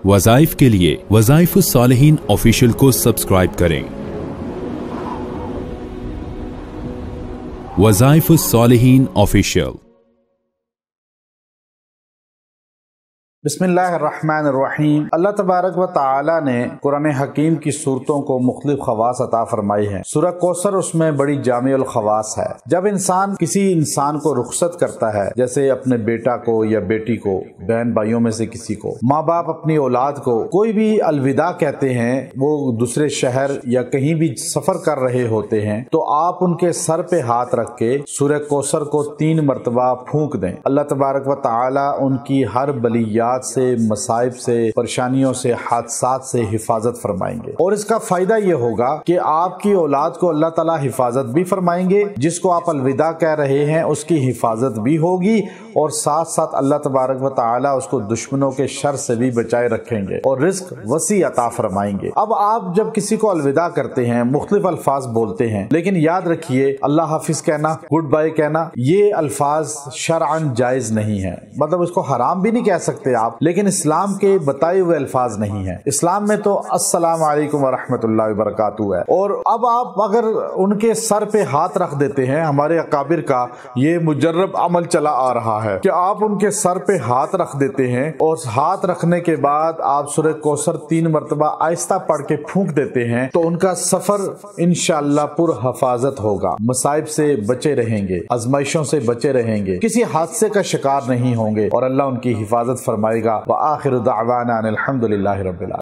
वज़ाइफ के लिए वज़ाइफुस्सालिहीन ऑफिशियल को सब्सक्राइब करें। वज़ाइफुस्सालिहीन ऑफिशियल। बिस्मिल्लाहिर्रहमानिर्रहीम। अल्लाह तबारक व तआला ने कुरान हकीम की सूरतों को मुख्तलिफ खवास अता फरमाई हैं। सूरह कौसर उसमें बड़ी जामिउल खवास है। जब इंसान किसी इंसान को रुखसत करता है, जैसे अपने बेटा को या बेटी को, बहन भाइयों में से किसी को, माँ बाप अपनी औलाद को कोई भी अलविदा कहते हैं, वो दूसरे शहर या कहीं भी सफर कर रहे होते हैं, तो आप उनके सर पे हाथ रख के सूरह कौसर को 3 मरतबा फूंक दें। अल्लाह तबारक व तआला उनकी हर बलियात से, मसाइब से, परेशानियों से, हादसात से हिफाजत फरमाएंगे। और इसका फायदा ये होगा कि आपकी औलाद को अल्लाह ताला हिफाजत भी फरमाएंगे, जिसको आप अलविदा कह रहे हैं उसकी हिफाजत भी होगी, और साथ साथ अल्लाह तबारक व तआला उसको दुश्मनों के शर से भी बचाए रखेंगे और रिस्क वसी अता फरमाएंगे। अब आप जब किसी को अलविदा करते हैं, मुख्तलिफ अल्फाज बोलते हैं, लेकिन याद रखिए अल्लाह हाफिज कहना, गुड बाय कहना, ये अल्फाज शरअन जायज नहीं है। मतलब इसको हराम भी नहीं कह सकते आप, लेकिन इस्लाम के बताए हुए अल्फाज नहीं है। इस्लाम में तो अस्सलाम वालेकुम व रहमतुल्लाहि व बरकातुहू है। और अब आप अगर उनके सर पे हाथ रख देते हैं, हमारे अकाबिर का ये मुजर्रब अमल चला आ रहा है कि आप उनके सर पे हाथ रख देते हैं और हाथ रखने के बाद आप सूरह कौसर 3 मरतबा आहिस्ता पढ़ के फूंक देते हैं, तो उनका सफर इंशाअल्लाह पुर हिफाजत होगा, मसाइब से बचे रहेंगे, आजमाइशों से बचे रहेंगे, किसी हादसे का शिकार नहीं होंगे और अल्लाह उनकी हिफाजत फरमाएगा। व आखिर दावाना अनिल हम्दुलिल्लाहि रब्बिल आलमीन।